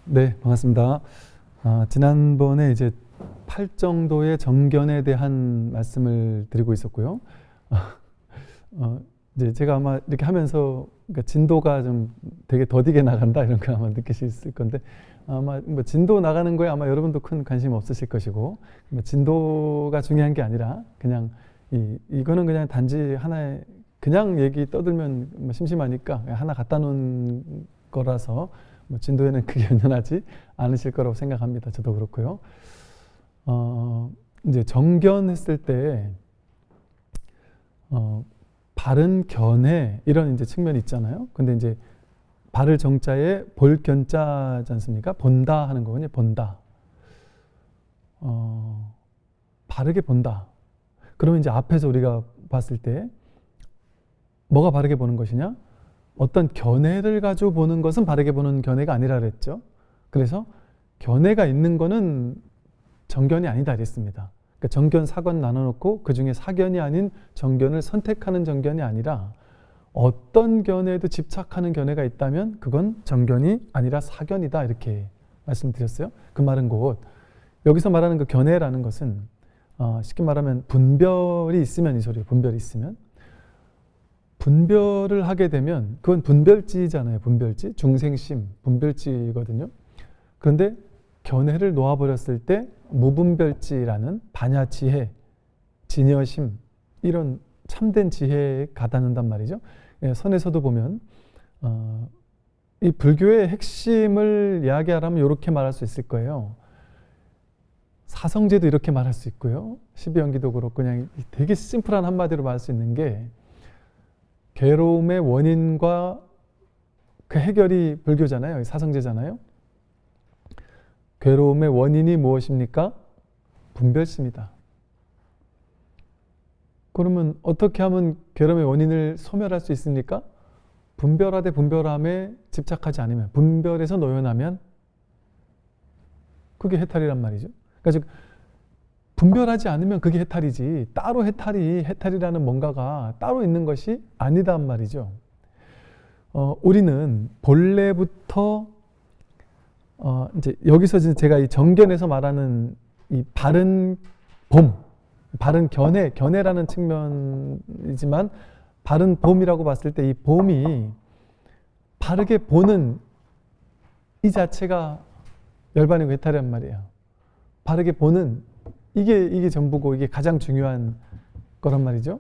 네, 반갑습니다. 지난번에 이제 팔정도의 정견에 대한 말씀을 드리고 있었고요. 어, 이제 제가 아마 이렇게 하면서 그러니까 진도가 좀 되게 더디게 나간다 이런 거 아마 느끼실 건데 아마 뭐 진도 나가는 거에 아마 여러분도 큰 관심 없으실 것이고 뭐 진도가 중요한 게 아니라 그냥 이거는 그냥 단지 하나의 그냥 얘기 떠들면 뭐 심심하니까 하나 갖다 놓은 거라서 뭐 진도에는 크게 연연하지 않으실 거라고 생각합니다. 저도 그렇고요. 이제 정견했을 때 바른 견해 이런 이제 측면이 있잖아요. 근데 이제 바를 정자에 볼 견자지 않습니까? 본다 하는 거거든요. 본다. 바르게 본다. 그러면 이제 앞에서 우리가 봤을 때 뭐가 바르게 보는 것이냐? 어떤 견해를 가지고 보는 것은 바르게 보는 견해가 아니라 그랬죠. 그래서 견해가 있는 거는 정견이 아니다 그랬습니다. 그러니까 정견, 사견 나눠놓고 그 중에 사견이 아닌 정견을 선택하는 정견이 아니라 어떤 견해에도 집착하는 견해가 있다면 그건 정견이 아니라 사견이다 이렇게 말씀드렸어요. 그 말은 곧 여기서 말하는 그 견해라는 것은 쉽게 말하면 분별이 있으면 이 소리예요. 분별이 있으면. 분별을 하게 되면 그건 분별지잖아요. 분별지. 중생심, 분별지거든요. 그런데 견해를 놓아버렸을 때 무분별지라는 반야지혜, 진여심 이런 참된 지혜에 가다는단 말이죠. 예, 선에서도 보면 이 불교의 핵심을 이야기하라면 이렇게 말할 수 있을 거예요. 사성제도 이렇게 말할 수 있고요. 십이연기도 그렇고 그냥 되게 심플한 한마디로 말할 수 있는 게 괴로움의 원인과 그 해결이 불교잖아요. 사성제잖아요. 괴로움의 원인이 무엇입니까? 분별심이다. 그러면 어떻게 하면 괴로움의 원인을 소멸할 수 있습니까? 분별하되 분별함에 집착하지 않으면, 분별에서 노연하면 그게 해탈이란 말이죠. 그러니까 즉 분별하지 않으면 그게 해탈이지 따로 해탈이라는 뭔가가 따로 있는 것이 아니단 말이죠. 우리는 본래부터 이제 여기서 제가 이 정견에서 말하는 이 바른 봄, 바른 견해라는 측면이지만 바른 봄이라고 봤을 때 이 봄이 바르게 보는 이 자체가 열반이고 해탈이란 말이에요. 바르게 보는 이게 전부고 이게 가장 중요한 거란 말이죠.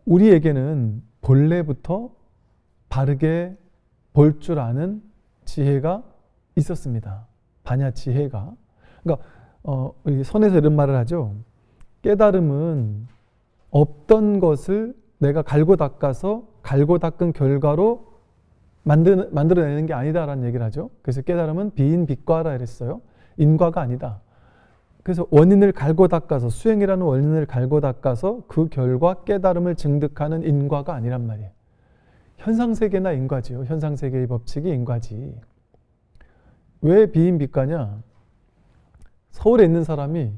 우리에게는 본래부터 바르게 볼 줄 아는 지혜가 있었습니다. 반야 지혜가. 그러니까 우리 선에서 이런 말을 하죠. 깨달음은 없던 것을 내가 갈고 닦아서 갈고 닦은 결과로 만들어내는 게 아니다라는 얘기를 하죠. 그래서 깨달음은 비인비과라 그랬어요. 인과가 아니다. 그래서 원인을 갈고 닦아서 수행이라는 원인을 갈고 닦아서 그 결과 깨달음을 증득하는 인과가 아니란 말이에요. 현상세계나 인과지요. 현상세계의 법칙이 인과지. 왜 비인비과냐? 서울에 있는 사람이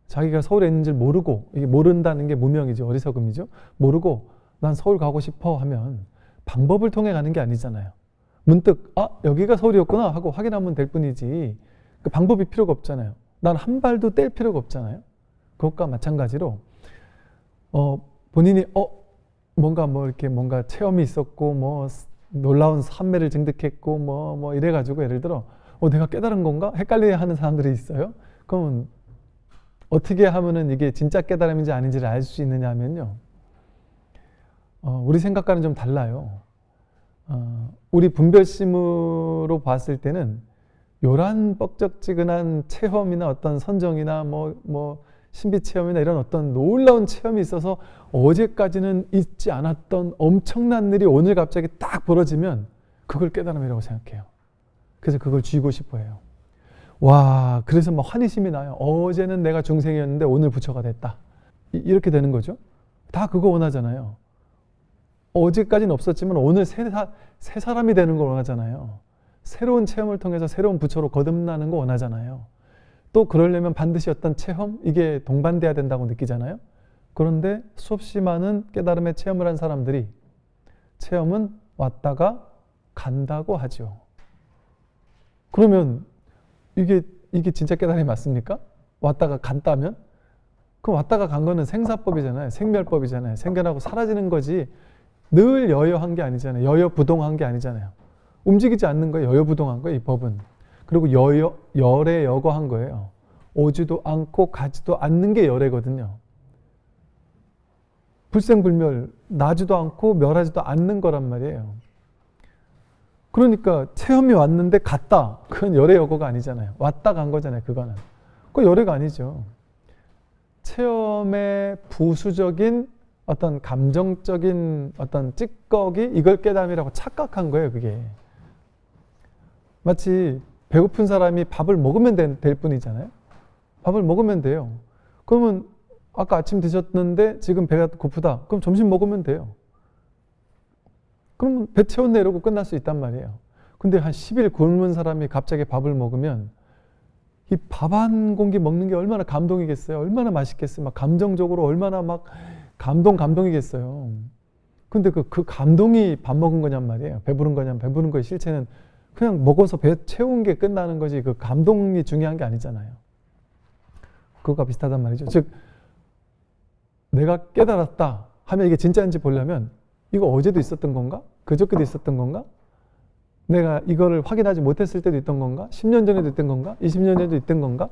자기가 서울에 있는 줄 모르고, 이게 모른다는 게 무명이죠. 어리석음이죠. 모르고 난 서울 가고 싶어 하면 방법을 통해 가는 게 아니잖아요. 문득 여기가 서울이었구나 하고 확인하면 될 뿐이지 그 방법이 필요가 없잖아요. 난 한 발도 뗄 필요가 없잖아요. 그것과 마찬가지로 본인이 뭔가 이렇게 뭔가 체험이 있었고 뭐 놀라운 산매를 증득했고 뭐 이래가지고 예를 들어 내가 깨달은 건가? 헷갈려하는 사람들이 있어요. 그러면 어떻게 하면은 이게 진짜 깨달음인지 아닌지를 알 수 있느냐 하면요. 우리 생각과는 좀 달라요. 우리 분별심으로 봤을 때는 요란 뻑적지근한 체험이나 어떤 선정이나 뭐 신비 체험이나 이런 어떤 놀라운 체험이 있어서 어제까지는 있지 않았던 엄청난 일이 오늘 갑자기 딱 벌어지면 그걸 깨달음이라고 생각해요. 그래서 그걸 쥐고 싶어 해요. 와, 그래서 막 환희심이 나요. 어제는 내가 중생이었는데 오늘 부처가 됐다. 이렇게 되는 거죠. 다 그거 원하잖아요. 어제까지는 없었지만 오늘 새 사람이 되는 걸 원하잖아요. 새로운 체험을 통해서 새로운 부처로 거듭나는 거 원하잖아요. 또 그러려면 반드시 어떤 체험? 이게 동반돼야 된다고 느끼잖아요. 그런데 수없이 많은 깨달음의 체험을 한 사람들이 체험은 왔다가 간다고 하죠. 그러면 이게 진짜 깨달음이 맞습니까? 왔다가 갔다면? 그럼 왔다가 간 거는 생사법이잖아요. 생멸법이잖아요. 생겨나고 사라지는 거지 늘 여여한 게 아니잖아요. 여여부동한 게 아니잖아요. 움직이지 않는 거예요. 여여부동한 거예요. 이 법은. 그리고 열애여거한 거예요. 오지도 않고 가지도 않는 게 열애거든요. 불생불멸, 나지도 않고 멸하지도 않는 거란 말이에요. 그러니까 체험이 왔는데 갔다. 그건 열애여거가 아니잖아요. 왔다 간 거잖아요. 그거는. 그건 열애가 아니죠. 체험의 부수적인 어떤 감정적인 어떤 찌꺼기 이걸 깨달음이라고 착각한 거예요. 그게. 마치 배고픈 사람이 밥을 먹으면 될 뿐이잖아요. 밥을 먹으면 돼요. 그러면 아까 아침 드셨는데 지금 배가 고프다. 그럼 점심 먹으면 돼요. 그러면 배 채웠네 이러고 끝날 수 있단 말이에요. 근데 한 10일 굶은 사람이 갑자기 밥을 먹으면 이 밥 한 공기 먹는 게 얼마나 감동이겠어요. 얼마나 맛있겠어요. 막 감정적으로 얼마나 막 감동이겠어요. 근데 그 감동이 밥 먹은 거냔 말이에요. 배부른 거냔 배부른 거의 실체는 그냥 먹어서 배 채운 게 끝나는 거지 그 감동이 중요한 게 아니잖아요. 그거가 비슷하단 말이죠. 즉 내가 깨달았다 하면 이게 진짜인지 보려면 이거 어제도 있었던 건가? 그저께도 있었던 건가? 내가 이거를 확인하지 못했을 때도 있던 건가? 10년 전에도 있던 건가? 20년 전에도 있던 건가?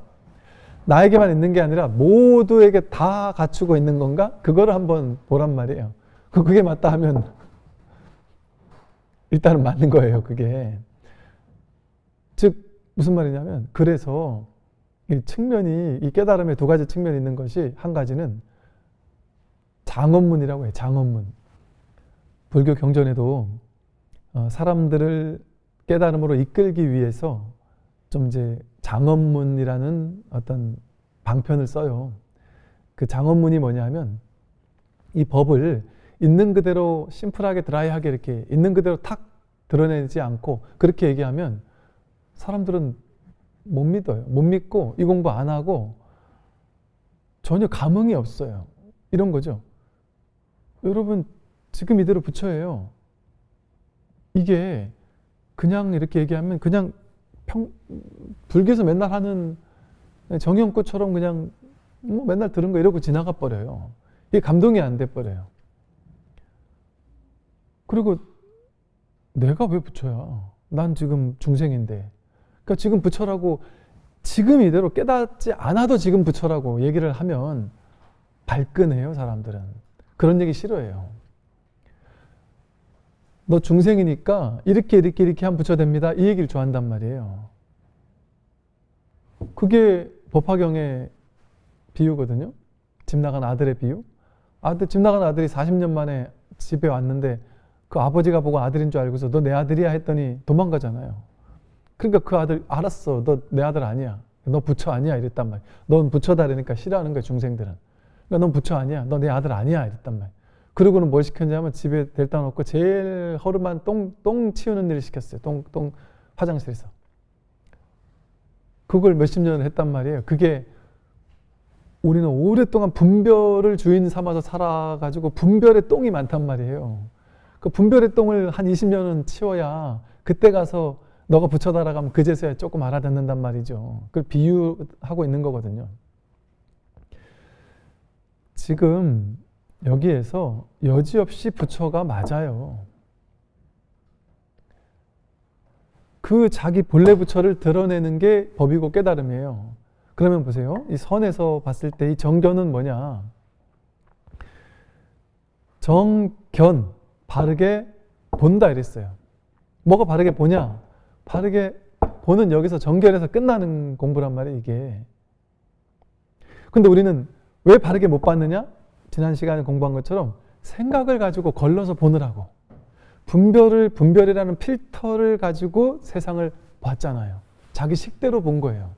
나에게만 있는 게 아니라 모두에게 다 갖추고 있는 건가? 그거를 한번 보란 말이에요. 그게 맞다 하면 일단은 맞는 거예요. 그게. 즉 무슨 말이냐면 그래서 이 측면이 이 깨달음의 두 가지 측면이 있는 것이 한 가지는 장엄문이라고 해요. 장엄문. 불교 경전에도 사람들을 깨달음으로 이끌기 위해서 좀 이제 장엄문이라는 어떤 방편을 써요. 그 장엄문이 뭐냐면 이 법을 있는 그대로 심플하게 드라이하게 이렇게 있는 그대로 탁 드러내지 않고 그렇게 얘기하면 사람들은 못 믿어요. 못 믿고 이 공부 안 하고 전혀 감흥이 없어요. 이런 거죠. 여러분 지금 이대로 부처예요. 이게 그냥 이렇게 얘기하면 그냥 불교에서 맨날 하는 정형구처럼 그냥 뭐 맨날 들은 거 이러고 지나가 버려요. 이게 감동이 안 돼 버려요. 그리고 내가 왜 부처야? 난 지금 중생인데. 그러니까 지금 부처라고 지금 이대로 깨닫지 않아도 지금 부처라고 얘기를 하면 발끈해요. 사람들은. 그런 얘기 싫어해요. 너 중생이니까 이렇게 하면 부처 됩니다. 이 얘기를 좋아한단 말이에요. 그게 법화경의 비유거든요. 집 나간 아들의 비유. 집 나간 아들이 40년 만에 집에 왔는데 그 아버지가 보고 아들인 줄 알고서 너 내 아들이야 했더니 도망가잖아요. 그러니까 그 아들 알았어. 너 내 아들 아니야. 너 부처 아니야 이랬단 말이야. 넌 부처다 그러니까 싫어하는 거야 중생들은. 그러니까 넌 부처 아니야. 너 내 아들 아니야 이랬단 말이야. 그러고는 뭘 시켰냐면 집에 데려다 놓고 제일 허름한 똥 치우는 일을 시켰어요. 똥 화장실에서. 그걸 몇십 년을 했단 말이에요. 그게 우리는 오랫동안 분별을 주인 삼아서 살아가지고 분별의 똥이 많단 말이에요. 그 분별의 똥을 한 20년은 치워야 그때 가서 너가 부처다라고 하면 그제서야 조금 알아듣는단 말이죠. 그걸 비유하고 있는 거거든요. 지금 여기에서 여지없이 부처가 맞아요. 그 자기 본래 부처를 드러내는 게 법이고 깨달음이에요. 그러면 보세요. 이 선에서 봤을 때 이 정견은 뭐냐? 정견, 바르게 본다 이랬어요. 뭐가 바르게 보냐? 바르게 보는 여기서 정견에서 끝나는 공부란 말이에요, 이게. 근데 우리는 왜 바르게 못 봤느냐? 지난 시간에 공부한 것처럼 생각을 가지고 걸러서 보느라고. 분별이라는 필터를 가지고 세상을 봤잖아요. 자기 식대로 본 거예요.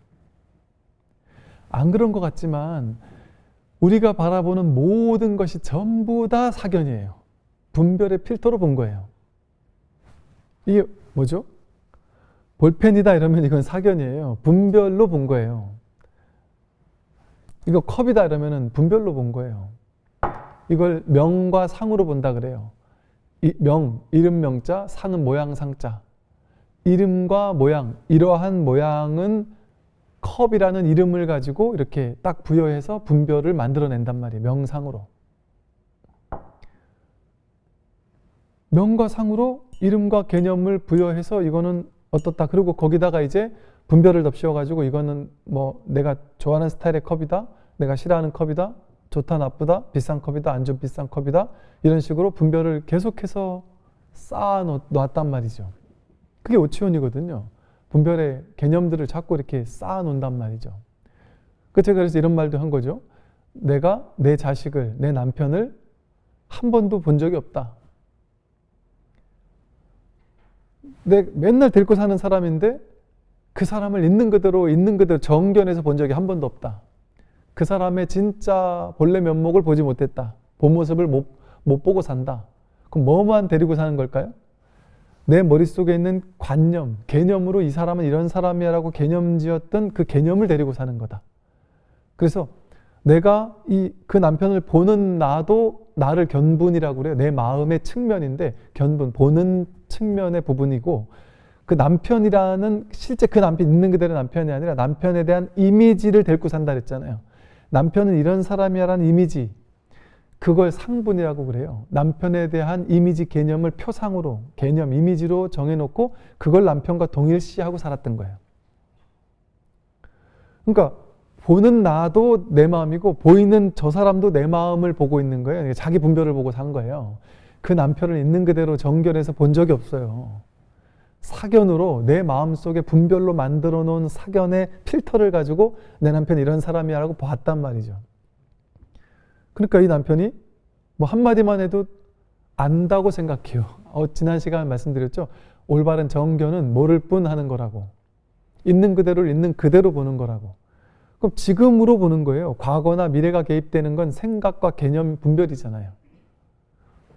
안 그런 것 같지만 우리가 바라보는 모든 것이 전부 다 사견이에요. 분별의 필터로 본 거예요. 이게 뭐죠? 볼펜이다 이러면 이건 사견이에요. 분별로 본 거예요. 이거 컵이다 이러면 분별로 본 거예요. 이걸 명과 상으로 본다 그래요. 이름 명자, 상은 모양 상자. 이름과 모양, 이러한 모양은 컵이라는 이름을 가지고 이렇게 딱 부여해서 분별을 만들어낸단 말이에요. 명상으로. 명과 상으로 이름과 개념을 부여해서 이거는 어떻다. 그리고 거기다가 이제 분별을 덧씌워가지고 이거는 뭐 내가 좋아하는 스타일의 컵이다. 내가 싫어하는 컵이다. 좋다 나쁘다. 비싼 컵이다. 안 좀 비싼 컵이다. 이런 식으로 분별을 계속해서 쌓아 놨단 말이죠. 그게 오치원이거든요. 분별의 개념들을 자꾸 이렇게 쌓아 놓는단 말이죠. 제가 그래서 이런 말도 한 거죠. 내가 내 자식을, 내 남편을 한 번도 본 적이 없다. 맨날 데리고 사는 사람인데 그 사람을 있는 그대로 정견해서 본 적이 한 번도 없다. 그 사람의 진짜 본래 면목을 보지 못했다. 본 모습을 못 보고 산다. 그럼 뭐만 데리고 사는 걸까요? 내 머릿속에 있는 관념, 개념으로 이 사람은 이런 사람이라고 개념 지었던 그 개념을 데리고 사는 거다. 그래서 내가 그 남편을 보는 나도 나를 견분이라고 그래요. 내 마음의 측면인데 견분, 보는 측면의 부분이고 그 남편이라는 실제 그 남편 있는 그대로 남편이 아니라 남편에 대한 이미지를 데리고 산다 그랬잖아요. 남편은 이런 사람이야라는 이미지, 그걸 상분이라고 그래요. 남편에 대한 이미지 개념을 표상으로, 개념, 이미지로 정해놓고 그걸 남편과 동일시하고 살았던 거예요. 그러니까 보는 나도 내 마음이고 보이는 저 사람도 내 마음을 보고 있는 거예요. 자기 분별을 보고 산 거예요. 그 남편을 있는 그대로 정결해서 본 적이 없어요. 사견으로 내 마음속에 분별로 만들어 놓은 사견의 필터를 가지고 내 남편이 이런 사람이라고 봤단 말이죠. 그러니까 이 남편이 뭐 한마디만 해도 안다고 생각해요. 지난 시간에 말씀드렸죠. 올바른 정견은 모를 뿐 하는 거라고. 있는 그대로를 있는 그대로 보는 거라고. 그럼 지금으로 보는 거예요. 과거나 미래가 개입되는 건 생각과 개념 분별이잖아요.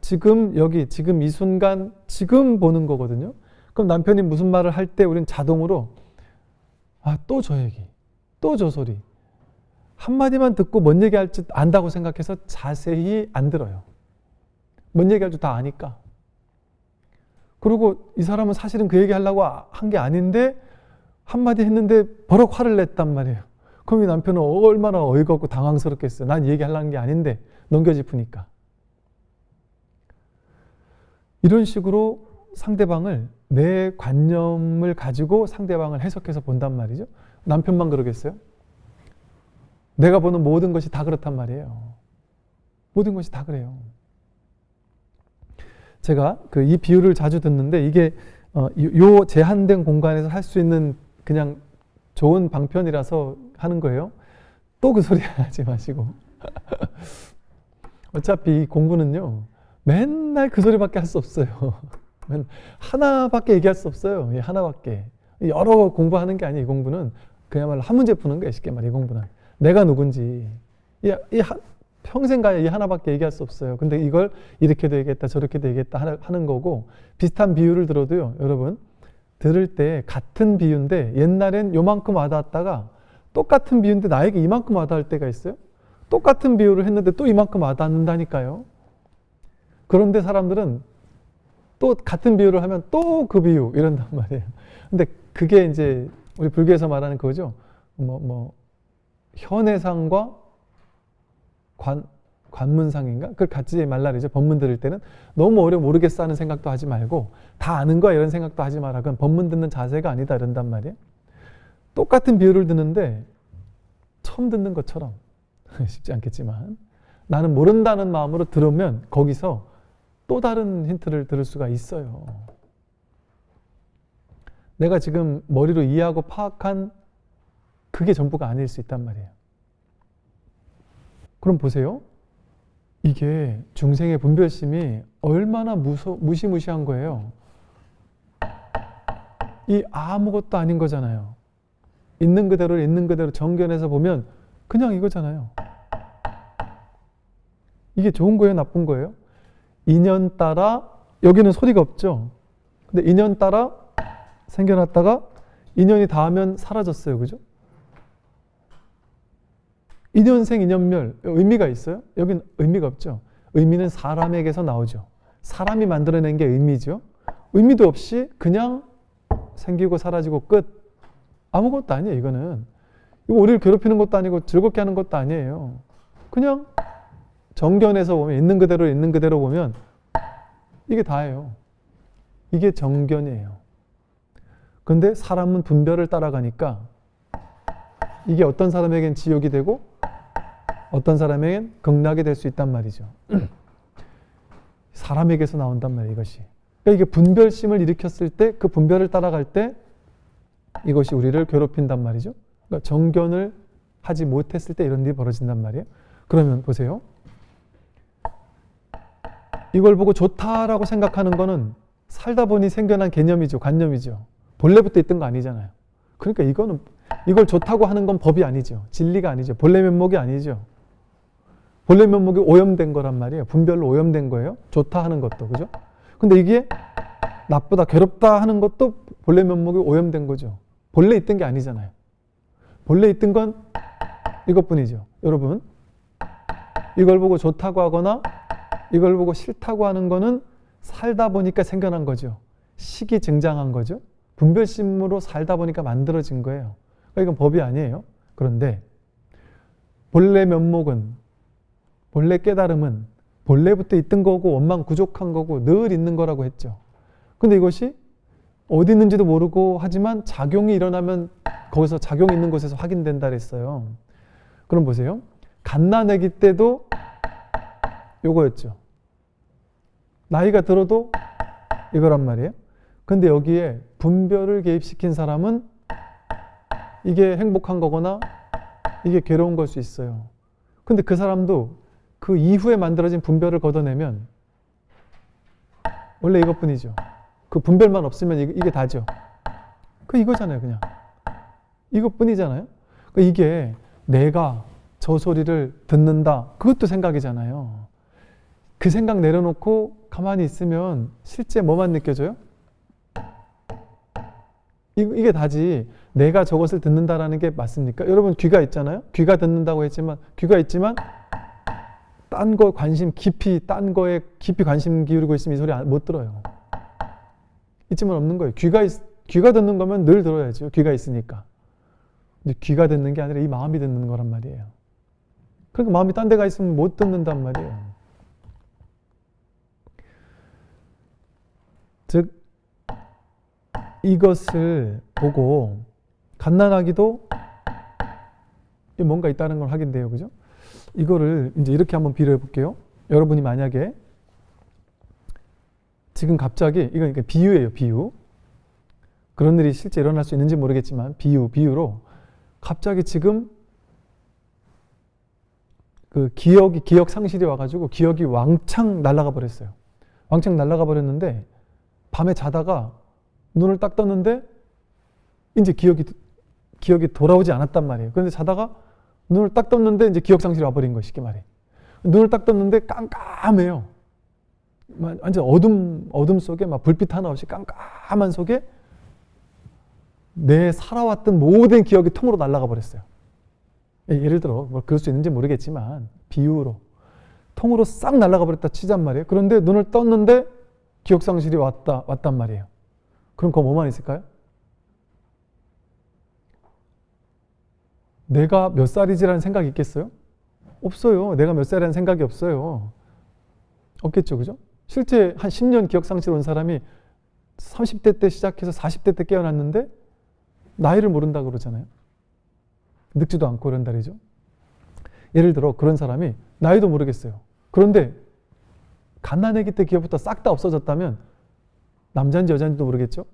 지금 여기, 지금 이 순간, 지금 보는 거거든요. 그럼 남편이 무슨 말을 할 때 우린 자동으로 또 저 얘기, 또 저 소리. 한마디만 듣고 뭔 얘기할지 안다고 생각해서 자세히 안 들어요. 뭔 얘기할지 다 아니까. 그리고 이 사람은 사실은 그 얘기 하려고 한 게 아닌데 한마디 했는데 버럭 화를 냈단 말이에요. 그럼 이 남편은 얼마나 어이가 없고 당황스럽겠어요. 난 얘기하려는 게 아닌데 넘겨짚으니까. 이런 식으로 상대방을, 내 관념을 가지고 상대방을 해석해서 본단 말이죠. 남편만 그러겠어요? 내가 보는 모든 것이 다 그렇단 말이에요. 모든 것이 다 그래요. 제가 이 비유를 자주 듣는데 이게 요 제한된 공간에서 할 수 있는 그냥 좋은 방편이라서 하는 거예요. 또 그 소리 하지 마시고. 어차피 공부는요. 맨날 그 소리밖에 할 수 없어요. 하나밖에 얘기할 수 없어요. 하나밖에. 여러 공부하는 게 아니에요. 이 공부는 그야말로 한 문제 푸는 거예요. 쉽게 말해 이 공부는. 내가 누군지. 평생 가야 이 하나밖에 얘기할 수 없어요. 근데 이걸 이렇게 되겠다 저렇게 되겠다 하는 거고, 비슷한 비유를 들어도요. 여러분 들을 때 같은 비유인데 옛날엔 요만큼 와닿았다가 똑같은 비유인데 나에게 이만큼 와닿을 때가 있어요. 똑같은 비유를 했는데 또 이만큼 와닿는다니까요. 그런데 사람들은 또 같은 비유를 하면 또 그 비유 이런단 말이에요. 근데 그게 이제 우리 불교에서 말하는 그거죠. 현해상과 관문상인가? 그걸 같이 말라리죠. 법문 들을 때는 너무 어려 모르겠어 하는 생각도 하지 말고 다 아는 거야 이런 생각도 하지 마라. 그건 법문 듣는 자세가 아니다 이런단 말이에요. 똑같은 비유를 듣는데 처음 듣는 것처럼 쉽지 않겠지만 나는 모른다는 마음으로 들으면 거기서 또 다른 힌트를 들을 수가 있어요. 내가 지금 머리로 이해하고 파악한 그게 전부가 아닐 수 있단 말이에요. 그럼 보세요. 이게 중생의 분별심이 얼마나 무시무시한 거예요. 이 아무것도 아닌 거잖아요. 있는 그대로 정견해서 보면 그냥 이거잖아요. 이게 좋은 거예요? 나쁜 거예요? 인연 따라, 여기는 소리가 없죠. 근데 인연 따라 생겨났다가 인연이 닿으면 사라졌어요. 그죠? 인연생 인연멸 의미가 있어요? 여긴 의미가 없죠. 의미는 사람에게서 나오죠. 사람이 만들어낸 게 의미죠. 의미도 없이 그냥 생기고 사라지고 끝. 아무것도 아니에요. 이거는. 이거 우리를 괴롭히는 것도 아니고 즐겁게 하는 것도 아니에요. 그냥 정견에서 보면 있는 그대로 보면 이게 다예요. 이게 정견이에요. 근데 사람은 분별을 따라가니까 이게 어떤 사람에겐 지옥이 되고 어떤 사람에겐 극락이 될 수 있단 말이죠. 사람에게서 나온단 말이에요. 이것이. 그러니까 이게 분별심을 일으켰을 때 그 분별을 따라갈 때 이것이 우리를 괴롭힌단 말이죠. 그러니까 정견을 하지 못했을 때 이런 일이 벌어진단 말이에요. 그러면 보세요. 이걸 보고 좋다라고 생각하는 거는 살다 보니 생겨난 개념이죠. 관념이죠. 본래부터 있던 거 아니잖아요. 그러니까 이걸 좋다고 하는 건 법이 아니죠. 진리가 아니죠. 본래 면목이 아니죠. 본래 면목이 오염된 거란 말이에요. 분별로 오염된 거예요. 좋다 하는 것도. 그죠? 근데 이게 나쁘다, 괴롭다 하는 것도 본래 면목이 오염된 거죠. 본래 있던 게 아니잖아요. 본래 있던 건 이것뿐이죠. 여러분, 이걸 보고 좋다고 하거나 이걸 보고 싫다고 하는 거는 살다 보니까 생겨난 거죠. 식이 증장한 거죠. 분별심으로 살다 보니까 만들어진 거예요. 그러니까 이건 법이 아니에요. 그런데 본래 면목은, 본래 깨달음은 본래부터 있던 거고 원망 부족한 거고 늘 있는 거라고 했죠. 근데 이것이 어디 있는지도 모르고 하지만 작용이 일어나면 거기서 작용이 있는 곳에서 확인된다 그랬어요. 그럼 보세요. 갓난아기 때도 요거였죠. 나이가 들어도 이거란 말이에요. 근데 여기에 분별을 개입시킨 사람은 이게 행복한 거거나 이게 괴로운 걸 수 있어요. 근데 그 사람도 그 이후에 만들어진 분별을 걷어내면 원래 이것뿐이죠. 그 분별만 없으면 이게 다죠. 이거잖아요. 그냥 이것뿐이잖아요. 이게 내가 저 소리를 듣는다. 그것도 생각이잖아요. 그 생각 내려놓고 가만히 있으면 실제 뭐만 느껴져요? 이게 다지. 내가 저것을 듣는다라는 게 맞습니까? 여러분 귀가 있잖아요. 귀가 듣는다고 했지만 귀가 있지만 딴 거 관심 깊이 딴 거에 깊이 관심 기울이고 있으면 이 소리 못 들어요. 있지만 없는 거예요. 귀가 듣는 거면 늘 들어야죠. 귀가 있으니까. 근데 귀가 듣는 게 아니라 이 마음이 듣는 거란 말이에요. 그러니까 마음이 딴 데가 있으면 못 듣는단 말이에요. 즉 이것을 보고 갓난아기도 뭔가 있다는 걸 확인돼요. 그죠? 이거를 이제 이렇게 한번 비교해 볼게요. 여러분이 만약에 지금 갑자기 이건 그러니까 비유예요. 비유. 그런 일이 실제 일어날 수 있는지 모르겠지만 비유로 갑자기 지금 그 기억 상실이 와가지고 기억이 왕창 날아가 버렸어요. 왕창 날아가 버렸는데 밤에 자다가 눈을 딱 떴는데 이제 기억이 돌아오지 않았단 말이에요. 그런데 자다가 눈을 딱 떴는데 이제 기억 상실이 와버린 거예요. 쉽게 말해. 눈을 딱 떴는데 깜깜해요. 완전 어둠 속에 막 불빛 하나 없이 깜깜한 속에 내 살아왔던 모든 기억이 통으로 날아가 버렸어요. 예를 들어 뭐 그럴 수 있는지 모르겠지만 비유로 통으로 싹 날아가 버렸다 치잔 말이에요. 그런데 눈을 떴는데 기억 상실이 왔단 말이에요. 그럼 그거 뭐만 있을까요? 내가 몇 살이지라는 생각이 있겠어요? 없어요. 내가 몇 살이라는 생각이 없어요. 없겠죠. 그죠? 실제 한 10년 기억 상실 온 사람이 30대 때 시작해서 40대 때 깨어났는데 나이를 모른다고 그러잖아요. 늙지도 않고 그런다 그러죠. 예를 들어 그런 사람이 나이도 모르겠어요. 그런데 갓난아기 때 기억부터 싹 다 없어졌다면 남자인지 여자인지도 모르겠죠.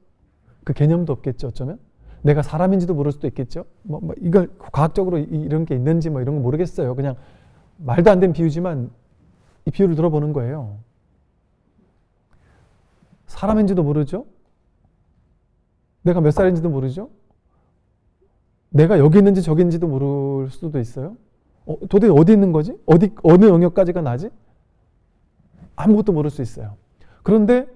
그 개념도 없겠죠. 어쩌면 내가 사람인지도 모를 수도 있겠죠. 이걸 과학적으로 이런 게 있는지 이런 거 모르겠어요. 그냥 말도 안 되는 비유지만 이 비유를 들어보는 거예요. 사람인지도 모르죠. 내가 몇 살인지도 모르죠. 내가 여기 있는지 저기 있는지도 모를 수도 있어요. 도대체 어디 있는 거지? 어느 영역까지가 나지? 아무것도 모를 수 있어요. 그런데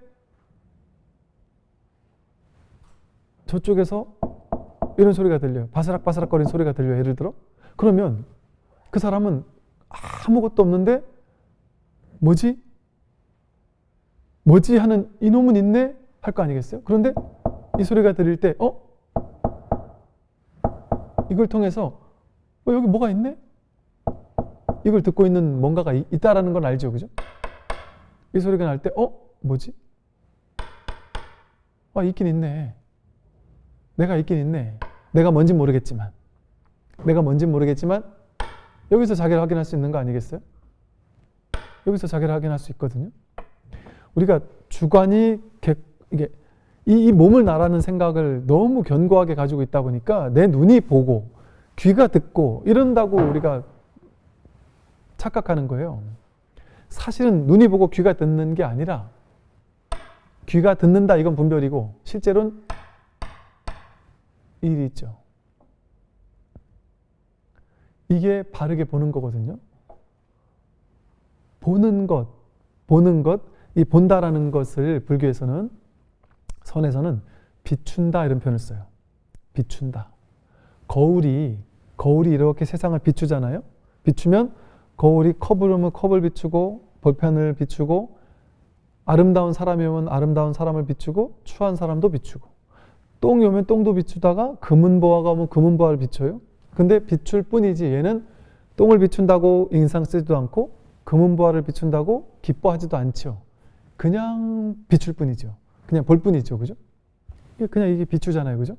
저쪽에서 이런 소리가 들려요. 바스락바스락거리는 소리가 들려요. 예를 들어. 그러면 그 사람은 아무것도 없는데 뭐지 하는 이놈은 있네? 할 거 아니겠어요? 그런데 이 소리가 들릴 때 이걸 통해서 여기 뭐가 있네? 이걸 듣고 있는 뭔가가 있다라는 걸 알죠, 그죠? 이 소리가 날 때 뭐지? 있긴 있네. 내가 있긴 있네. 내가 뭔진 모르겠지만 여기서 자기를 확인할 수 있는 거 아니겠어요? 여기서 자기를 확인할 수 있거든요. 우리가 주관이 이게 이 몸을 나라는 생각을 너무 견고하게 가지고 있다 보니까 내 눈이 보고 귀가 듣고 이런다고 우리가 착각하는 거예요. 사실은 눈이 보고 귀가 듣는 게 아니라 귀가 듣는다 이건 분별이고 실제로는 일이 있죠. 이게 바르게 보는 거거든요. 보는 것, 이 본다라는 것을 불교에서는, 선에서는 비춘다 이런 표현을 써요. 비춘다. 거울이 이렇게 세상을 비추잖아요. 비추면 거울이 컵을 오면 컵을 비추고 볼펜을 비추고 아름다운 사람이 오면 아름다운 사람을 비추고 추한 사람도 비추고 똥이 오면 똥도 비추다가 금은보화가 오면 금은보화를 비춰요. 근데 비출 뿐이지 얘는 똥을 비춘다고 인상 쓰지도 않고 금은보화를 비춘다고 기뻐하지도 않죠. 그냥 비출 뿐이죠. 그냥 볼 뿐이죠. 그죠? 그냥 이게 비추잖아요. 그죠?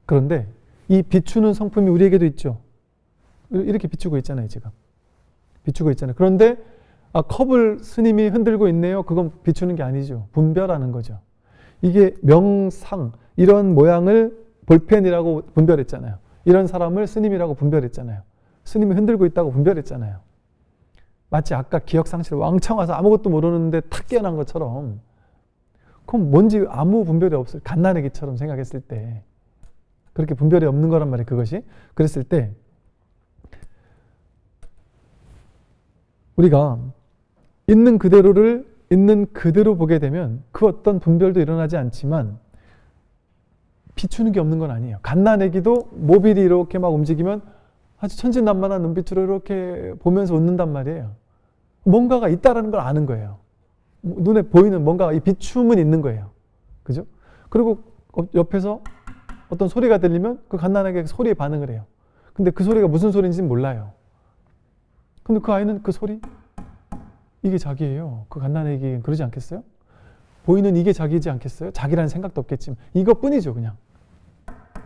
그런데 이 비추는 성품이 우리에게도 있죠. 이렇게 비추고 있잖아요. 지금. 비추고 있잖아요. 그런데 컵을 스님이 흔들고 있네요. 그건 비추는 게 아니죠. 분별하는 거죠. 이게 명상, 이런 모양을 볼펜이라고 분별했잖아요. 이런 사람을 스님이라고 분별했잖아요. 스님이 흔들고 있다고 분별했잖아요. 마치 아까 기억상실 왕창 와서 아무것도 모르는데 탁 깨어난 것처럼, 그럼 뭔지 아무 분별이 없을, 갓난아기처럼 생각했을 때, 그렇게 분별이 없는 거란 말이에요. 그것이. 그랬을 때 우리가 있는 그대로를 있는 그대로 보게 되면 그 어떤 분별도 일어나지 않지만 비추는 게 없는 건 아니에요. 갓난아기도 모빌이 이렇게 막 움직이면 아주 천진난만한 눈빛으로 이렇게 보면서 웃는단 말이에요. 뭔가가 있다라는 걸 아는 거예요. 눈에 보이는 뭔가, 이 비춤은 있는 거예요. 그죠? 그리고 옆에서 어떤 소리가 들리면 그 갓난아기가 소리에 반응을 해요. 근데 그 소리가 무슨 소리인지는 몰라요. 근데 그 아이는 그 소리, 이게 자기예요. 그 갓난아기는 그러지 않겠어요? 보이는 이게 자기지 않겠어요? 자기라는 생각도 없겠지만 이것뿐이죠. 그냥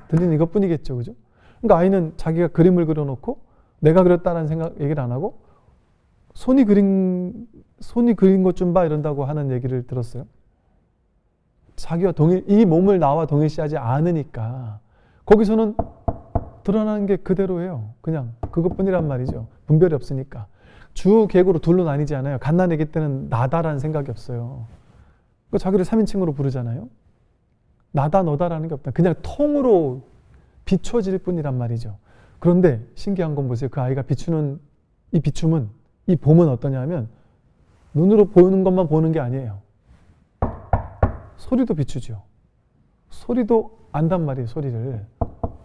들리는 이것뿐이겠죠. 그죠? 그러니까 아이는 자기가 그림을 그려놓고 내가 그렸다는 생각 얘기를 안 하고 손이 그린 것 좀 봐 이런다고 하는 얘기를 들었어요. 자기와 이 몸을 나와 동일시하지 않으니까 거기서는 드러나는 게 그대로예요. 그냥 그것뿐이란 말이죠. 분별이 없으니까. 주객으로 둘로 나뉘지 않아요. 갓난아기 때는 나다라는 생각이 없어요. 그러니까 자기를 3인칭으로 부르잖아요. 나다 너다라는 게 없다. 그냥 통으로 비춰질 뿐이란 말이죠. 그런데 신기한 건 보세요. 그 아이가 비추는 이 비춤은, 이 봄은 어떠냐면 눈으로 보이는 것만 보는 게 아니에요. 소리도 비추죠. 소리도 안단 말이에요. 소리를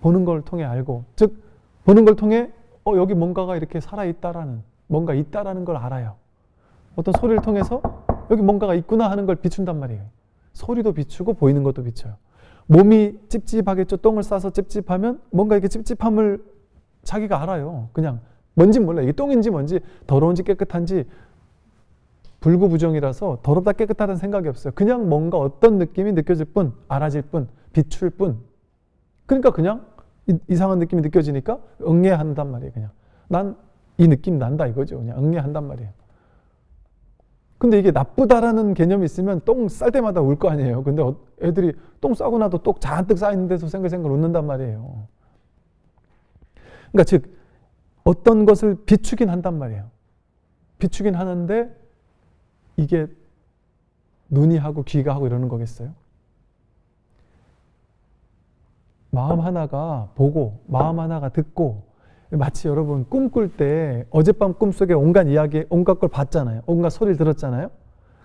보는 걸 통해 알고, 즉 보는 걸 통해 여기 뭔가가 이렇게 살아있다라는, 뭔가 있다라는 걸 알아요. 어떤 소리를 통해서 여기 뭔가가 있구나 하는 걸 비춘단 말이에요. 소리도 비추고 보이는 것도 비춰요. 몸이 찝찝하겠죠. 똥을 싸서 찝찝하면 뭔가 이렇게 찝찝함을 자기가 알아요. 그냥 뭔지 몰라요. 이게 똥인지 뭔지, 더러운지 깨끗한지, 불구부정이라서 더럽다 깨끗하다는 생각이 없어요. 그냥 뭔가 어떤 느낌이 느껴질 뿐, 알아질 뿐, 비출 뿐. 그러니까 그냥 이상한 느낌이 느껴지니까 응애한단 말이에요. 그냥 난 이 느낌 난다 이거죠. 그냥 응애한단 말이에요. 근데 이게 나쁘다라는 개념이 있으면 똥 쌀 때마다 울 거 아니에요. 근데 애들이 똥 싸고 나도 똥 잔뜩 쌓이는 데서 생글생글 웃는단 말이에요. 그러니까 즉 어떤 것을 비추긴 한단 말이에요. 비추긴 하는데 이게 눈이 하고 귀가 하고 이러는 거겠어요? 마음 하나가 보고 마음 하나가 듣고, 마치 여러분 꿈꿀 때 어젯밤 꿈속에 온갖 이야기, 온갖 걸 봤잖아요. 온갖 소리를 들었잖아요.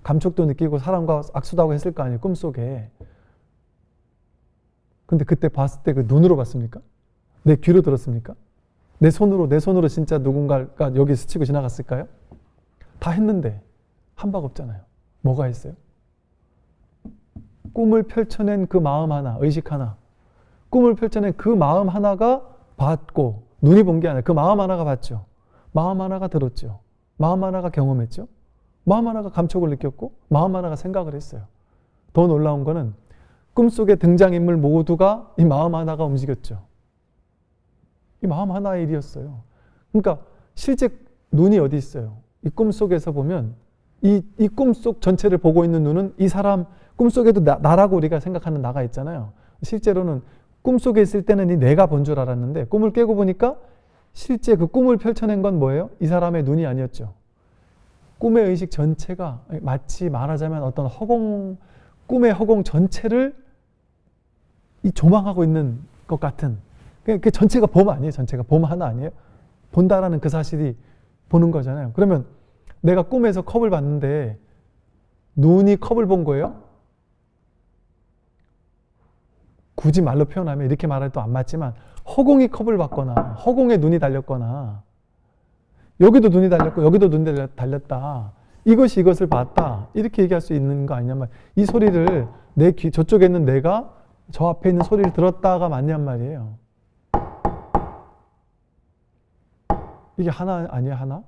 감촉도 느끼고 사람과 악수도 하고 했을 거 아니에요. 꿈속에. 근데 그때 봤을 때 그 눈으로 봤습니까? 내 귀로 들었습니까? 내 손으로 진짜 누군가가 여기 스치고 지나갔을까요? 다 했는데 한 박 없잖아요. 뭐가 있어요? 꿈을 펼쳐낸 그 마음 하나, 의식 하나, 꿈을 펼쳐낸 그 마음 하나가 봤고, 눈이 본 게 아니라 그 마음 하나가 봤죠. 마음 하나가 들었죠. 마음 하나가 경험했죠. 마음 하나가 감촉을 느꼈고, 마음 하나가 생각을 했어요. 더 놀라운 거는 꿈속의 등장인물 모두가 이 마음 하나가 움직였죠. 이 마음 하나의 일이었어요. 그러니까 실제 눈이 어디 있어요? 이 꿈속에서 보면 이 꿈속 전체를 보고 있는 눈은 이 사람, 꿈속에도 나라고 우리가 생각하는 나가 있잖아요. 실제로는 꿈속에 있을 때는 이 내가 본 줄 알았는데 꿈을 깨고 보니까 실제 그 꿈을 펼쳐낸 건 뭐예요? 이 사람의 눈이 아니었죠. 꿈의 의식 전체가 마치 말하자면 어떤 꿈의 허공 전체를 이 조망하고 있는 것 같은, 그 전체가 봄 아니에요? 전체가 봄 하나 아니에요? 본다라는 그 사실이 보는 거잖아요. 그러면 내가 꿈에서 컵을 봤는데 눈이 컵을 본 거예요? 굳이 말로 표현하면 이렇게 말해도 안 맞지만 허공이 컵을 봤거나 허공에 눈이 달렸거나 여기도 눈이 달렸고 여기도 눈이 달렸다. 이것이 이것을 봤다. 이렇게 얘기할 수 있는 거 아니냐 말이에요. 이 소리를 내 귀 저쪽에 있는 내가 저 앞에 있는 소리를 들었다가 맞냔 말이에요. 이게 하나 아니야, 하나?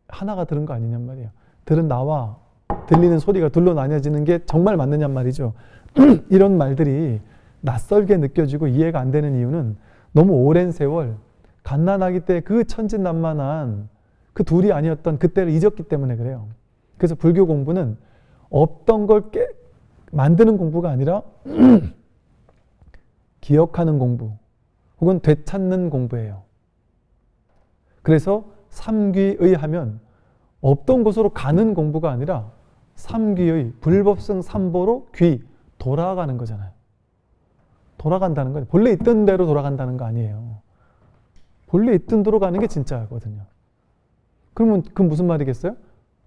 하나가 들은 거 아니냔 말이에요. 들은 나와 들리는 소리가 둘로 나뉘어지는 게 정말 맞느냔 말이죠. 이런 말들이 낯설게 느껴지고 이해가 안 되는 이유는 너무 오랜 세월 갓난아기 때 그 천진난만한 그 둘이 아니었던 그때를 잊었기 때문에 그래요. 그래서 불교 공부는 없던 걸 만드는 공부가 아니라 기억하는 공부 혹은 되찾는 공부예요. 그래서 삼귀의 하면 없던 곳으로 가는 공부가 아니라 삼귀의 불법성 삼보로 돌아가는 거잖아요. 돌아간다는 건 본래 있던 대로 돌아간다는 거 아니에요. 본래 있던 대로 가는 게 진짜거든요. 그러면 그건 무슨 말이겠어요?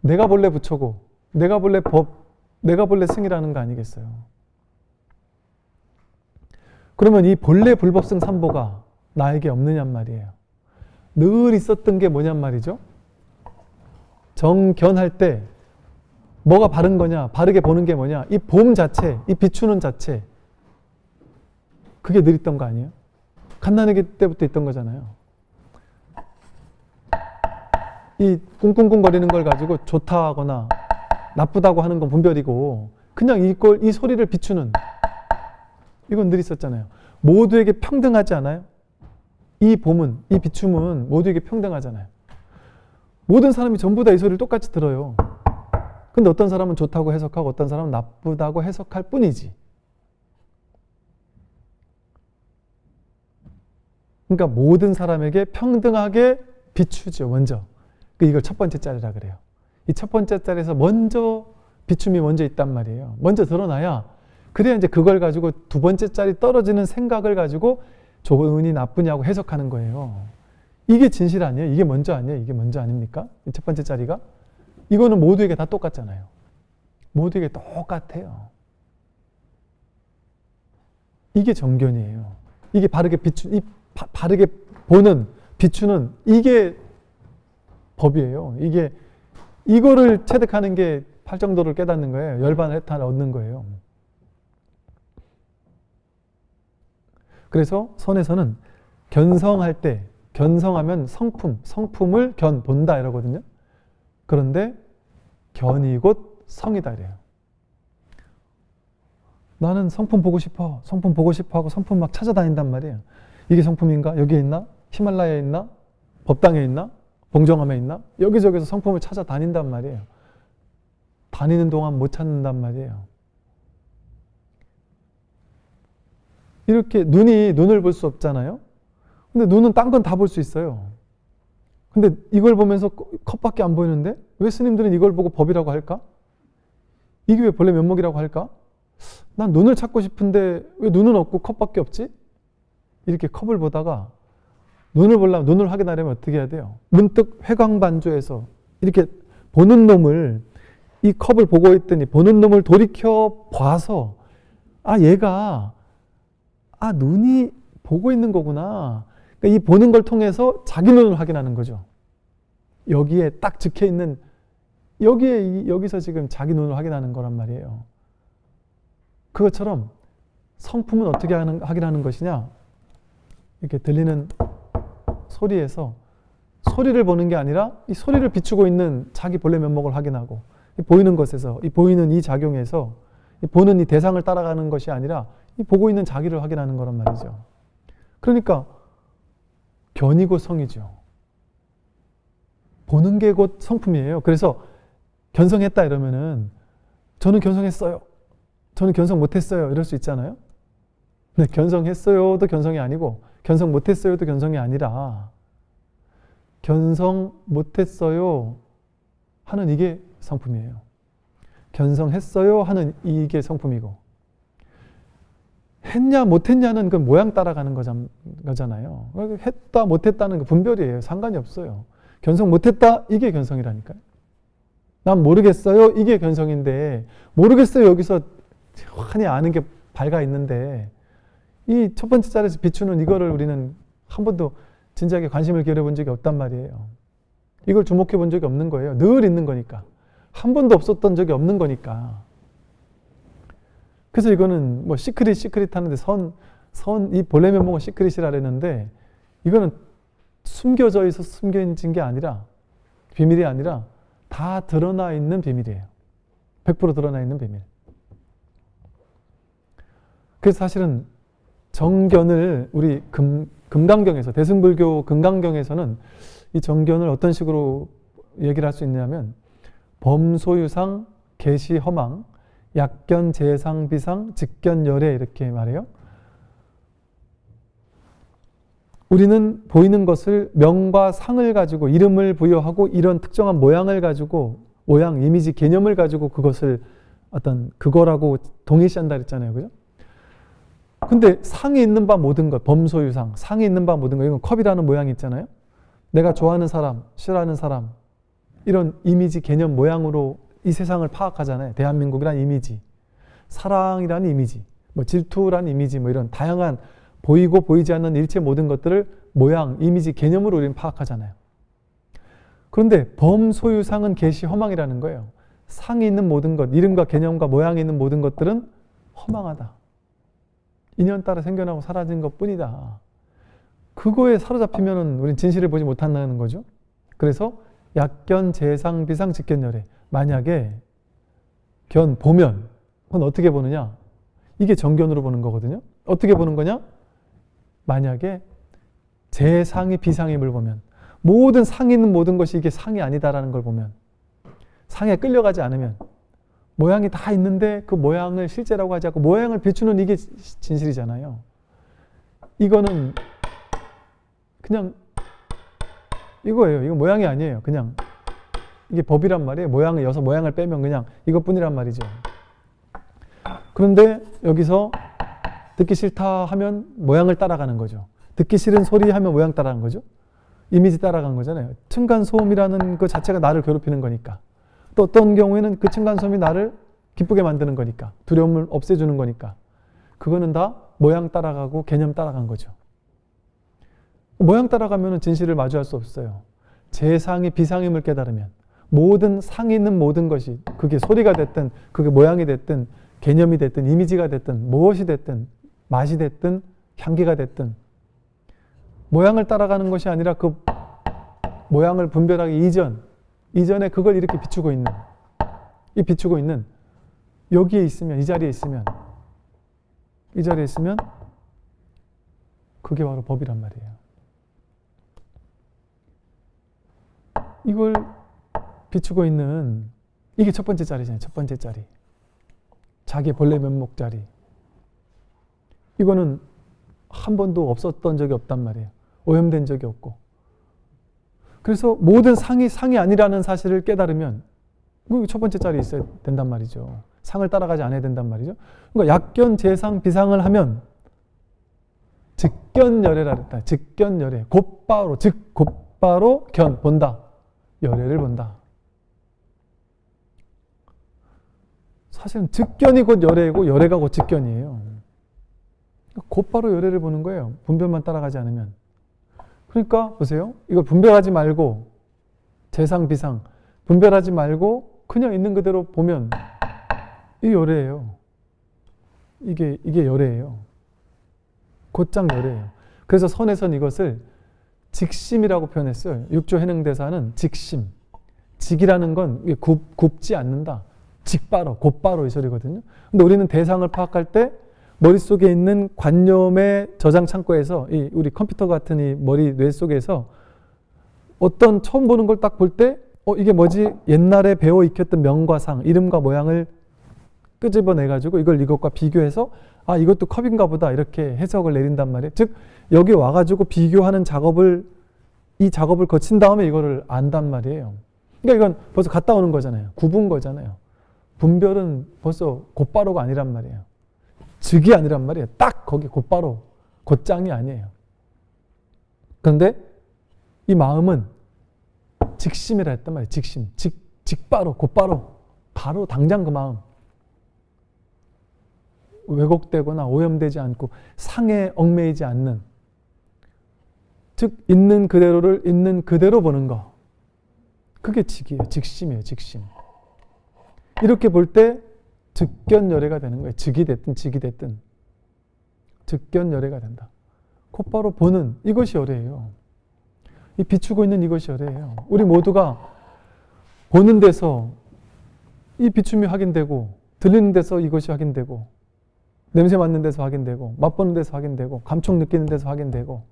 내가 본래 부처고 내가 본래 법, 내가 본래 승이라는 거 아니겠어요. 그러면 이 본래 불법성 삼보가 나에게 없느냔 말이에요. 늘 있었던 게 뭐냔 말이죠. 정견할 때 뭐가 바른 거냐, 바르게 보는 게 뭐냐, 이 봄 자체, 이 비추는 자체, 그게 늘 있던 거 아니에요? 갓난아기 때부터 있던 거잖아요. 이 꿍꿍꿍거리는 걸 가지고 좋다거나 나쁘다고 하는 건 분별이고 그냥 이 소리를 비추는, 이건 늘 있었잖아요. 모두에게 평등하지 않아요? 이 봄은, 이 비춤은 모두에게 평등하잖아요. 모든 사람이 전부 다 이 소리를 똑같이 들어요. 근데 어떤 사람은 좋다고 해석하고 어떤 사람은 나쁘다고 해석할 뿐이지. 그러니까 모든 사람에게 평등하게 비추죠, 먼저. 이걸 첫 번째 짤이라 그래요. 이 첫 번째 짤에서 먼저 비춤이 먼저 있단 말이에요. 먼저 드러나야, 그래야 이제 그걸 가지고 두 번째 짤이 떨어지는 생각을 가지고 좋으니 나쁘냐고 해석하는 거예요. 이게 진실 아니에요? 이게 먼저 아니에요? 이게 먼저 아닙니까? 이 첫 번째 짤이가? 이거는 모두에게 다 똑같잖아요. 모두에게 똑같아요. 이게 정견이에요. 이게 바르게 바르게 보는, 비추는, 이게 법이에요. 이거를 체득하는 게 팔정도를 깨닫는 거예요. 열반 해탈을 얻는 거예요. 그래서 선에서는 견성할 때, 견성하면 성품을 본다 이러거든요. 그런데 견이 곧 성이다 이래요. 나는 성품 보고 싶어 하고 성품 막 찾아다닌단 말이에요. 이게 성품인가? 여기에 있나? 히말라야에 있나? 법당에 있나? 봉정암에 있나? 여기저기서 성품을 찾아다닌단 말이에요. 다니는 동안 못 찾는단 말이에요. 이렇게 눈을 볼 수 없잖아요. 근데 눈은 딴 건 다 볼 수 있어요. 근데 이걸 보면서 컵밖에 안 보이는데 왜 스님들은 이걸 보고 법이라고 할까? 이게 왜 본래 면목이라고 할까? 난 눈을 찾고 싶은데 왜 눈은 없고 컵밖에 없지? 이렇게 컵을 보다가 눈을 보려면, 눈을 확인하려면 어떻게 해야 돼요? 문득 회광반조해서 이렇게 보는 놈을, 이 컵을 보고 있더니 보는 놈을 돌이켜 봐서 얘가 눈이 보고 있는 거구나. 그러니까 이 보는 걸 통해서 자기 눈을 확인하는 거죠. 여기에 딱 적혀 있는, 여기서 지금 자기 눈을 확인하는 거란 말이에요. 그것처럼 성품은 어떻게 확인하는 것이냐? 이렇게 들리는 소리에서 소리를 보는 게 아니라 이 소리를 비추고 있는 자기 본래 면목을 확인하고, 이 보이는 것에서, 이 보이는 이 작용에서 이 보는 이 대상을 따라가는 것이 아니라 이 보고 있는 자기를 확인하는 거란 말이죠. 그러니까 견이 곧 성이죠. 보는 게 곧 성품이에요. 그래서 견성했다 이러면은 저는 견성했어요, 저는 견성 못했어요, 이럴 수 있잖아요. 근데 견성했어요도 견성이 아니고 견성 못했어요도 견성이 아니라 견성 못했어요 하는 이게 성품이에요. 견성했어요 하는 이게 성품이고, 했냐 못했냐는 그 모양 따라가는 거잖아요. 했다 못했다는 그 분별이에요. 상관이 없어요. 견성 못했다 이게 견성이라니까요. 난 모르겠어요 이게 견성인데, 모르겠어요 여기서 환히 아는 게 밝아 있는데, 이 첫 번째 자리에서 비추는 이거를 우리는 한 번도 진지하게 관심을 기울여 본 적이 없단 말이에요. 이걸 주목해 본 적이 없는 거예요. 늘 있는 거니까. 한 번도 없었던 적이 없는 거니까. 그래서 이거는 뭐 시크릿 하는데 이 본래 면목은 시크릿이라 그랬는데, 이거는 숨겨져 있어 숨겨진 게 아니라, 비밀이 아니라 다 드러나 있는 비밀이에요. 100% 드러나 있는 비밀. 그래서 사실은 정견을 우리 금강경에서, 대승불교 금강경에서는 이 정견을 어떤 식으로 얘기를 할 수 있냐면, 범소유상, 계시허망, 약견, 재상, 비상, 직견, 열애 이렇게 말해요. 우리는 보이는 것을 명과 상을 가지고 이름을 부여하고 이런 특정한 모양을 가지고, 모양, 이미지, 개념을 가지고 그것을 어떤 그거라고 동일시한다 그랬잖아요. 그죠? 근데 상이 있는 바 모든 것, 범소유상, 상이 있는 바 모든 것, 이건 컵이라는 모양이 있잖아요. 내가 좋아하는 사람, 싫어하는 사람, 이런 이미지, 개념, 모양으로 이 세상을 파악하잖아요. 대한민국이란 이미지, 사랑이라는 이미지, 뭐 질투라는 이미지, 뭐 이런 다양한 보이고 보이지 않는 일체 모든 것들을 모양, 이미지, 개념으로 우리는 파악하잖아요. 그런데 범소유상은 계시 허망이라는 거예요. 상이 있는 모든 것, 이름과 개념과 모양이 있는 모든 것들은 허망하다. 인연 따라 생겨나고 사라진 것 뿐이다. 그거에 사로잡히면 우린 진실을 보지 못한다는 거죠. 그래서 약견, 재상, 비상, 직견, 열애. 만약에 보면, 그건 어떻게 보느냐? 이게 정견으로 보는 거거든요. 어떻게 보는 거냐? 만약에 재상이 비상임을 보면, 모든 상이 있는 모든 것이 이게 상이 아니다라는 걸 보면, 상에 끌려가지 않으면, 모양이 다 있는데 그 모양을 실제라고 하지 않고 모양을 비추는 이게 진실이잖아요. 이거는 그냥 이거예요. 이거 모양이 아니에요. 그냥 이게 법이란 말이에요. 모양을 여서 모양을 빼면 그냥 이것뿐이란 말이죠. 그런데 여기서 듣기 싫다 하면 모양을 따라가는 거죠. 듣기 싫은 소리 하면 모양 따라간 거죠. 이미지 따라간 거잖아요. 층간소음이라는 그 자체가 나를 괴롭히는 거니까. 또 어떤 경우에는 그 층간소음이 나를 기쁘게 만드는 거니까, 두려움을 없애주는 거니까, 그거는 다 모양 따라가고 개념 따라간 거죠. 모양 따라가면 진실을 마주할 수 없어요. 재상이 비상임을 깨달으면 모든 상이 있는 모든 것이, 그게 소리가 됐든 그게 모양이 됐든 개념이 됐든 이미지가 됐든 무엇이 됐든 맛이 됐든 향기가 됐든, 모양을 따라가는 것이 아니라 그 모양을 분별하기 이전에 그걸 이렇게 비추고 있는 여기에 있으면, 이 자리에 있으면 그게 바로 법이란 말이에요. 이걸 비추고 있는 이게 첫 번째 자리잖아요. 첫 번째 자리. 자기 본래 면목 자리. 이거는 한 번도 없었던 적이 없단 말이에요. 오염된 적이 없고. 그래서 모든 상이 아니라는 사실을 깨달으면 첫 번째 자리에 있어야 된단 말이죠. 상을 따라가지 않아야 된단 말이죠. 그러니까 약견, 재상, 비상을 하면 직견열애라 그랬다. 직견열애. 곧바로 본다. 열애를 본다. 사실은 직견이 곧 열애이고 열애가 곧 직견이에요. 곧바로 열애를 보는 거예요. 분별만 따라가지 않으면. 그러니까 보세요. 이걸 분별하지 말고, 재상, 비상 분별하지 말고 그냥 있는 그대로 보면 이 열애예요. 이게 열애예요. 곧장 열애예요. 그래서 선에서는 이것을 직심이라고 표현했어요. 6조 해능대사는 직심. 직이라는 건 굽지 않는다. 직바로, 곧바로 이 소리거든요. 근데 우리는 대상을 파악할 때 머릿속에 있는 관념의 저장 창고에서 우리 컴퓨터 같은 이 머리 뇌 속에서 어떤 처음 보는 걸 딱 볼 때 이게 뭐지? 옛날에 배워 익혔던 명과 상, 이름과 모양을 끄집어내가지고 이것과 비교해서 이것도 컵인가 보다 이렇게 해석을 내린단 말이에요. 즉 여기 와가지고 비교하는 이 작업을 거친 다음에 이거를 안단 말이에요. 그러니까 이건 벌써 갔다 오는 거잖아요. 구분 거잖아요. 분별은 벌써 곧바로가 아니란 말이에요. 즉이 아니란 말이에요. 딱 거기 곧바로, 곧장이 아니에요. 그런데 이 마음은 직심이라 했단 말이에요. 직심. 직바로, 곧바로, 바로 당장 그 마음. 왜곡되거나 오염되지 않고 상에 얽매이지 않는, 즉 있는 그대로를 있는 그대로 보는 거. 그게 직이에요. 직심이에요. 직심. 이렇게 볼 때 즉견열애가 되는 거예요. 즉이 됐든 직이 됐든 즉견열애가 된다. 곧바로 보는 이것이 열애예요. 이 비추고 있는 이것이 열애예요. 우리 모두가 보는 데서 이 비춤이 확인되고, 들리는 데서 이것이 확인되고, 냄새 맡는 데서 확인되고, 맛보는 데서 확인되고, 감촉 느끼는 데서 확인되고,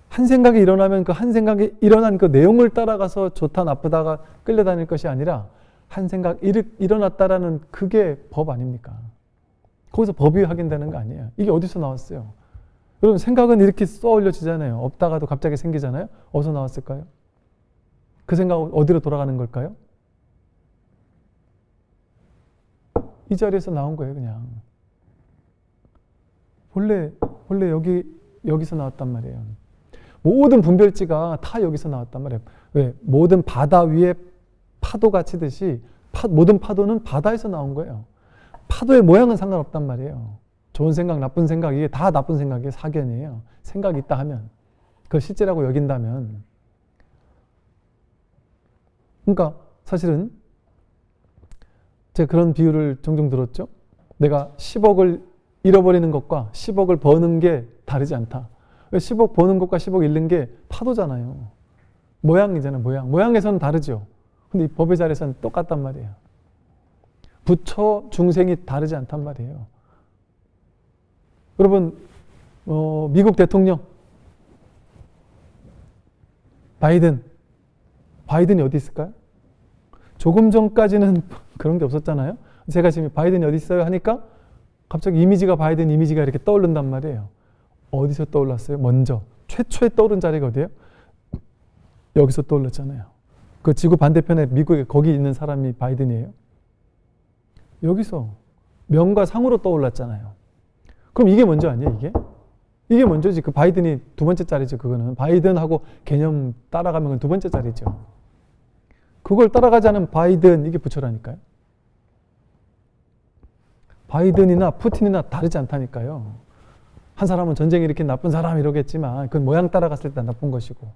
한 생각이 일어나면 그 한 생각이 일어난 그 내용을 따라가서 좋다 나쁘다가 끌려다닐 것이 아니라 한 생각 일어났다라는 그게 법 아닙니까? 거기서 법이 확인되는 거 아니에요. 이게 어디서 나왔어요? 여러분 생각은 이렇게 쏘아올려지잖아요. 없다가도 갑자기 생기잖아요. 어디서 나왔을까요? 그 생각은 어디로 돌아가는 걸까요? 이 자리에서 나온 거예요. 그냥 본래 여기서 나왔단 말이에요. 모든 분별지가 다 여기서 나왔단 말이에요. 왜? 모든 바다 위에 파도가 치듯이 모든 파도는 바다에서 나온 거예요. 파도의 모양은 상관없단 말이에요. 좋은 생각, 나쁜 생각, 이게 다 나쁜 생각이에요. 사견이에요. 생각이 있다 하면, 그걸 실제라고 여긴다면. 그러니까 사실은 제가 그런 비유를 종종 들었죠. 내가 10억을 잃어버리는 것과 10억을 버는 게 다르지 않다. 10억 버는 것과 10억 잃는 게 파도잖아요. 모양이잖아요. 모양에서는 다르죠. 근데 이 법의 자리에서는 똑같단 말이에요. 부처 중생이 다르지 않단 말이에요. 여러분 미국 대통령 바이든이 어디 있을까요? 조금 전까지는 그런 게 없었잖아요. 제가 지금 바이든이 어디 있어요 하니까 갑자기 바이든 이미지가 이렇게 떠오른단 말이에요. 어디서 떠올랐어요? 먼저 최초에 떠오른 자리가 어디예요? 여기서 떠올랐잖아요. 그 지구 반대편에 미국에 거기 있는 사람이 바이든이에요. 여기서 명과 상으로 떠올랐잖아요. 그럼 이게 먼저 아니에요? 이게 먼저지. 그 바이든이 두 번째 자리죠. 그거는 바이든하고 개념 따라가면 두 번째 자리죠. 그걸 따라가지 않은 바이든, 이게 부처라니까요. 바이든이나 푸틴이나 다르지 않다니까요. 한 사람은 전쟁 일으킨 나쁜 사람 이러겠지만 그건 모양 따라갔을 때 나쁜 것이고,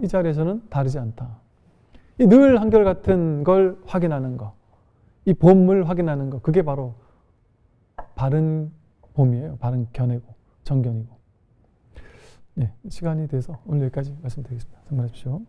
이 자리에서는 다르지 않다. 이 늘 한결같은 걸 확인하는 거, 이 봄을 확인하는 거, 그게 바로 바른 봄이에요. 바른 견해고 정견이고. 네, 시간이 돼서 오늘 여기까지 말씀드리겠습니다. 상관하십시오.